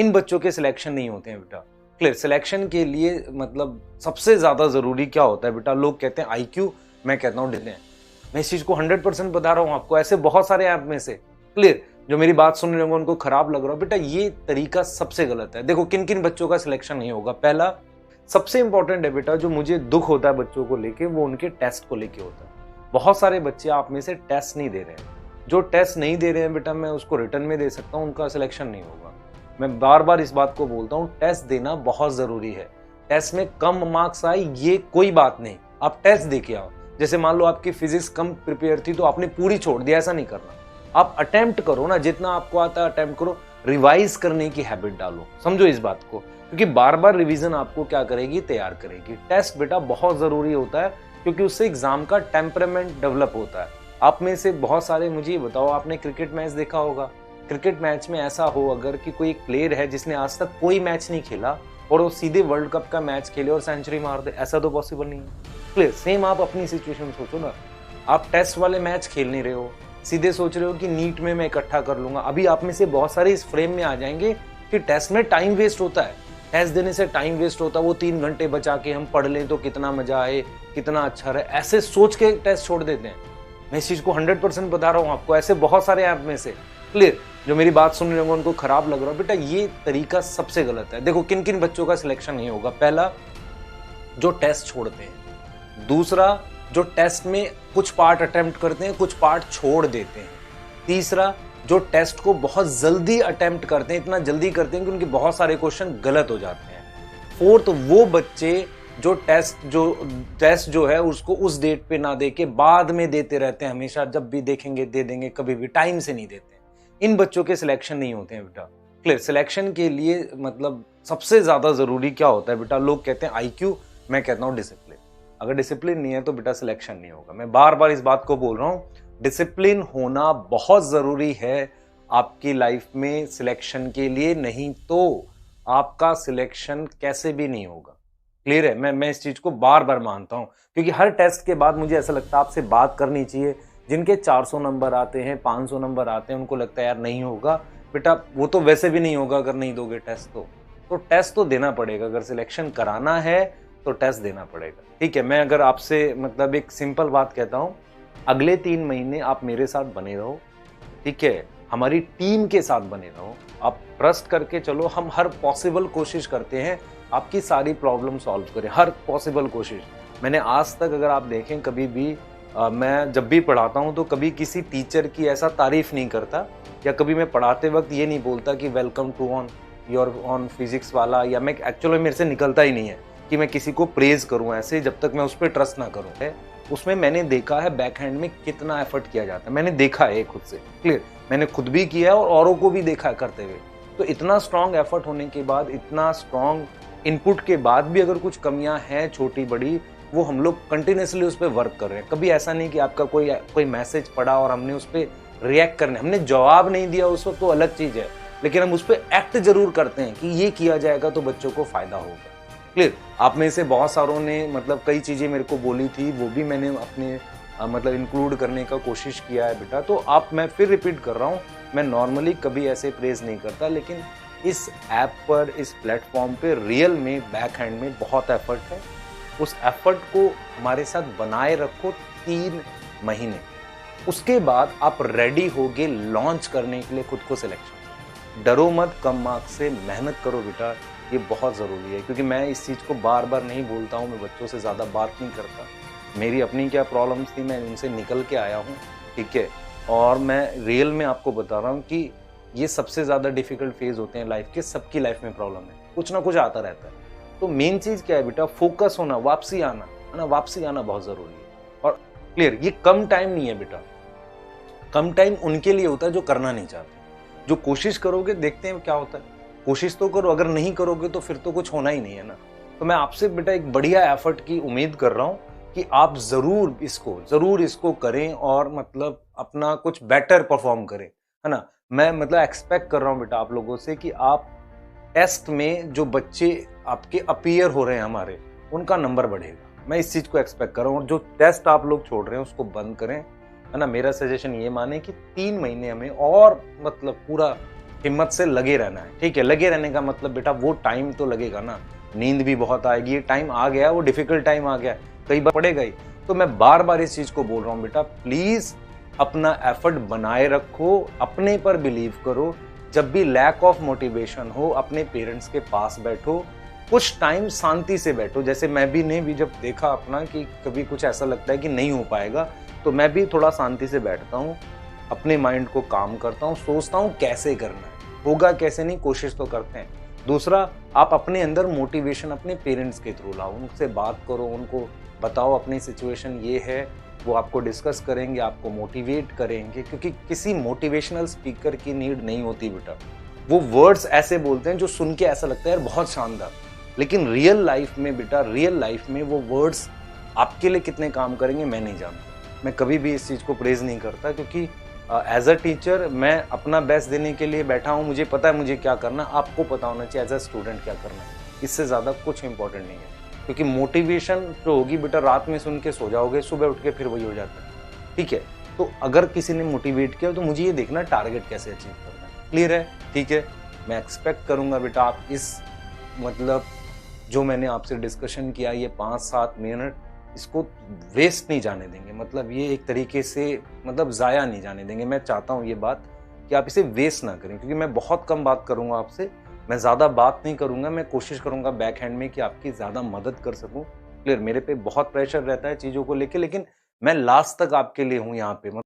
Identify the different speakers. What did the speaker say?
Speaker 1: इन बच्चों के सिलेक्शन नहीं होते हैं बेटा। क्लियर, सिलेक्शन के लिए मतलब सबसे ज्यादा जरूरी क्या होता है बेटा? लोग कहते हैं आईक्यू, मैं कहता हूँ डिसिप्लिन। मैं इस चीज को 100% बता रहा हूँ आपको, ऐसे बहुत सारे ऐप में से। क्लियर, जो मेरी बात सुन रहे होंगे उनको खराब लग रहा हो, बेटा ये तरीका सबसे गलत है। देखो किन किन बच्चों का सिलेक्शन नहीं होगा। पहला सबसे इंपॉर्टेंट है बेटा, जो मुझे दुख होता है बच्चों को लेके, वो उनके टेस्ट को लेके होता है। बहुत सारे बच्चे आप में से टेस्ट नहीं दे रहे हैं। जो टेस्ट नहीं दे रहे हैं बेटा, मैं उसको रिटर्न में दे सकता हूँ, उनका सिलेक्शन नहीं होगा। मैं बार बार इस बात को बोलता हूँ, टेस्ट देना बहुत जरूरी है। टेस्ट में कम मार्क्स आए ये कोई बात नहीं, आप टेस्ट दे के आओ। जैसे मान लो आपकी फिजिक्स कम प्रिपेयर थी तो आपने पूरी छोड़ दिया, ऐसा नहीं करना। आप अटेम्प्ट करो ना, जितना आपको आता है अटेम्प्ट करो, रिवाइज करने की हैबिट डालो। समझो इस बात को, क्योंकि बार बार रिवीजन आपको क्या करेगी, तैयार करेगी। टेस्ट बेटा बहुत जरूरी होता है, क्योंकि उससे एग्जाम का टेम्परामेंट डेवलप होता है। आप में से बहुत सारे, मुझे बताओ, आपने क्रिकेट मैच देखा होगा। क्रिकेट मैच में ऐसा हो अगर कि कोई एक प्लेयर है जिसने आज तक कोई मैच नहीं खेला और वो सीधे वर्ल्ड कप का मैच खेले और सेंचुरी मार दे, ऐसा तो पॉसिबल नहीं है। क्लियर, सेम आप अपनी सिचुएशन सोचो ना। आप टेस्ट वाले मैच खेल नहीं रहे हो, सीधे सोच रहे हो कि नीट में मैं इकट्ठा कर लूंगा। अभी आप में से बहुत सारे इस फ्रेम में आ जाएंगे कि टेस्ट में टाइम वेस्ट होता है, टेस्ट देने से टाइम वेस्ट होता है, वो 3 घंटे बचा के हम पढ़ लें तो कितना मजा आए, कितना अच्छा रहे, ऐसे सोच के टेस्ट छोड़ देते हैं। मैं इस चीज को 100% बता रहा हूँ आपको, ऐसे बहुत सारे ऐप में से। क्लियर, जो मेरी बात सुन रहे होंगे उनको खराब लग रहा हो, बेटा ये तरीका सबसे गलत है। देखो किन किन बच्चों का सिलेक्शन नहीं होगा। पहला, जो टेस्ट छोड़ते हैं। दूसरा, जो टेस्ट में कुछ पार्ट अटेम्प्ट करते हैं, कुछ पार्ट छोड़ देते हैं। तीसरा, जो टेस्ट को बहुत जल्दी अटेम्प्ट करते हैं, इतना जल्दी करते हैं कि उनके बहुत सारे क्वेश्चन गलत हो जाते हैं। फोर्थ, वो बच्चे जो टेस्ट जो है उसको उस डेट पे ना दे के बाद में देते रहते हैं, हमेशा जब भी देखेंगे दे देंगे, कभी भी टाइम से नहीं देते हैं। इन बच्चों के सिलेक्शन नहीं होते हैं बेटा। क्लियर, सिलेक्शन के लिए मतलब सबसे ज्यादा जरूरी क्या होता है बेटा? लोग कहते हैं आईक्यू, मैं कहता हूँ डिसिप्लिन। अगर डिसिप्लिन नहीं है तो बेटा सिलेक्शन नहीं होगा। मैं बार बार इस बात को बोल रहा हूँ, डिसिप्लिन होना बहुत जरूरी है आपकी लाइफ में सिलेक्शन के लिए, नहीं तो आपका सिलेक्शन कैसे भी नहीं होगा। क्लियर है? मैं इस चीज को बार बार मानता हूं, क्योंकि हर टेस्ट के बाद मुझे ऐसा लगता है आपसे बात करनी चाहिए। जिनके 400 नंबर आते हैं, 500 नंबर आते हैं, उनको लगता है यार नहीं होगा बेटा, वो तो वैसे भी नहीं होगा अगर नहीं दोगे टेस्ट तो टेस्ट तो देना पड़ेगा। अगर सिलेक्शन कराना है तो टेस्ट देना पड़ेगा। ठीक है, मैं अगर आपसे मतलब एक सिंपल बात कहता हूं, अगले 3 महीने आप मेरे साथ बने रहो। ठीक है, हमारी टीम के साथ बने रहो, आप ट्रस्ट करके चलो। हम हर पॉसिबल कोशिश करते हैं आपकी सारी प्रॉब्लम सॉल्व करें, हर पॉसिबल कोशिश। मैंने आज तक अगर आप देखें कभी भी मैं जब भी पढ़ाता हूं तो कभी किसी टीचर की ऐसा तारीफ नहीं करता, या कभी मैं पढ़ाते वक्त ये नहीं बोलता कि वेलकम टू ऑन फिजिक्स वाला, या मैं एक्चुअली मेरे से निकलता ही नहीं है कि मैं किसी को प्रेज करूं ऐसे, जब तक मैं उस पर ट्रस्ट ना करूं। उसमें मैंने देखा है बैक हैंड में कितना एफर्ट किया जाता है, मैंने देखा है खुद से। क्लियर, मैंने खुद भी किया है और औरों को भी देखा है करते हुए। तो इतना स्ट्रांग एफर्ट होने के बाद, इतना स्ट्रांग इनपुट के बाद भी अगर कुछ कमियां हैं छोटी बड़ी, वो हम लोग कंटिन्यूसली उस पर वर्क कर रहे हैं। कभी ऐसा नहीं कि आपका कोई मैसेज पढ़ा और हमने उस पर रिएक्ट करने, हमने जवाब नहीं दिया उस वक्त तो अलग चीज है, लेकिन हम उस पर एक्ट जरूर करते हैं कि ये किया जाएगा तो बच्चों को फायदा होगा। क्लियर, आप में से बहुत सारों ने मतलब कई चीजें मेरे को बोली थी, वो भी मैंने अपने मतलब इंक्लूड करने का कोशिश किया है बेटा। तो मैं फिर रिपीट कर रहा हूँ, मैं नॉर्मली कभी ऐसे प्रेज नहीं करता, लेकिन इस ऐप पर, इस प्लेटफॉर्म पे रियल में बैक हैंड में बहुत एफर्ट है। उस एफर्ट को हमारे साथ बनाए रखो 3 महीने, उसके बाद आप रेडी होगे लॉन्च करने के लिए खुद को सिलेक्शन। डरो मत, कम मार्क्स से मेहनत करो बेटा, ये बहुत ज़रूरी है। क्योंकि मैं इस चीज़ को बार बार नहीं बोलता हूँ, मैं बच्चों से ज़्यादा बात नहीं करता, मेरी अपनी क्या प्रॉब्लम्स थी मैं उनसे निकल के आया हूँ। ठीक है, और मैं रियल में आपको बता रहा हूँ कि ये सबसे ज़्यादा डिफिकल्ट फेज होते हैं लाइफ के, सबकी लाइफ में प्रॉब्लम है, कुछ ना कुछ आता रहता है। तो मेन चीज़ क्या है बेटा? फोकस होना, वापसी आना है ना, वापसी आना बहुत ज़रूरी है। और क्लियर, ये कम टाइम नहीं है बेटा, कम टाइम उनके लिए होता है जो करना नहीं चाहते। जो कोशिश करोगे देखते हैं क्या होता है, कोशिश तो करो, अगर नहीं करोगे तो फिर तो कुछ होना ही नहीं है ना। तो मैं आपसे बेटा एक बढ़िया एफर्ट की उम्मीद कर रहा हूँ कि आप जरूर इसको करें और मतलब अपना कुछ बेटर परफॉर्म करें, है ना। मैं मतलब एक्सपेक्ट कर रहा हूँ बेटा आप लोगों से कि आप टेस्ट में जो बच्चे आपके अपीयर हो रहे हैं हमारे, उनका नंबर बढ़ेगा। मैं इस चीज को एक्सपेक्ट कर रहा हूँ। और जो टेस्ट आप लोग छोड़ रहे हैं उसको बंद करें, है ना। मेरा सजेशन ये माने कि 3 महीने हमें और मतलब पूरा हिम्मत से लगे रहना है, ठीक है। लगे रहने का मतलब बेटा वो टाइम तो लगेगा ना, नींद भी बहुत आएगी, ये टाइम आ गया, वो डिफिकल्ट टाइम आ गया, कई बार पड़ेगा ही। तो मैं बार बार इस चीज को बोल रहा हूँ बेटा, प्लीज अपना एफर्ट बनाए रखो, अपने पर बिलीव करो। जब भी लैक ऑफ मोटिवेशन हो, अपने पेरेंट्स के पास बैठो, कुछ टाइम शांति से बैठो। जैसे मैं भी ने भी जब देखा अपना कि कभी कुछ ऐसा लगता है कि नहीं हो पाएगा, तो मैं भी थोड़ा शांति से बैठता हूँ, अपने माइंड को काम करता हूँ, सोचता हूँ कैसे करना है, होगा कैसे नहीं, कोशिश तो करते हैं। दूसरा, आप अपने अंदर मोटिवेशन अपने पेरेंट्स के थ्रू लाओ, उनसे बात करो, उनको बताओ अपनी सिचुएशन ये है, वो आपको डिस्कस करेंगे, आपको मोटिवेट करेंगे, क्योंकि किसी मोटिवेशनल स्पीकर की नीड नहीं होती बेटा। वो वर्ड्स ऐसे बोलते हैं जो सुन के ऐसा लगता है यार बहुत शानदार, लेकिन रियल लाइफ में बेटा, रियल लाइफ में वो वर्ड्स आपके लिए कितने काम करेंगे मैं नहीं जानता। मैं कभी भी इस चीज़ को प्रेज नहीं करता, क्योंकि एज अ टीचर मैं अपना बेस्ट देने के लिए बैठा हूँ, मुझे पता है मुझे क्या करना, आपको पता होना चाहिए एज अ स्टूडेंट क्या करना है। इससे ज़्यादा कुछ इंपॉर्टेंट नहीं है, क्योंकि मोटिवेशन जो होगी बेटा, रात में सुन के सो जाओगे, सुबह उठ के फिर वही हो जाता है, ठीक है। तो अगर किसी ने मोटिवेट किया तो मुझे ये देखना टारगेट कैसे अचीव करना है, क्लियर है, ठीक है। मैं एक्सपेक्ट करूंगा बेटा आप इस मतलब जो मैंने आपसे डिस्कशन किया, ये 5-7 मिनट, इसको वेस्ट नहीं जाने देंगे, मतलब ये एक तरीके से मतलब ज़ाया नहीं जाने देंगे। मैं चाहता हूँ ये बात कि आप इसे वेस्ट ना करें, क्योंकि मैं बहुत कम बात करूँगा आपसे, मैं ज़्यादा बात नहीं करूँगा, मैं कोशिश करूँगा बैक हैंड में कि आपकी ज़्यादा मदद कर सकूँ। क्लियर, मेरे पे बहुत प्रेशर रहता है चीज़ों को लेके, लेकिन मैं लास्ट तक आपके लिए हूँ यहाँ पे।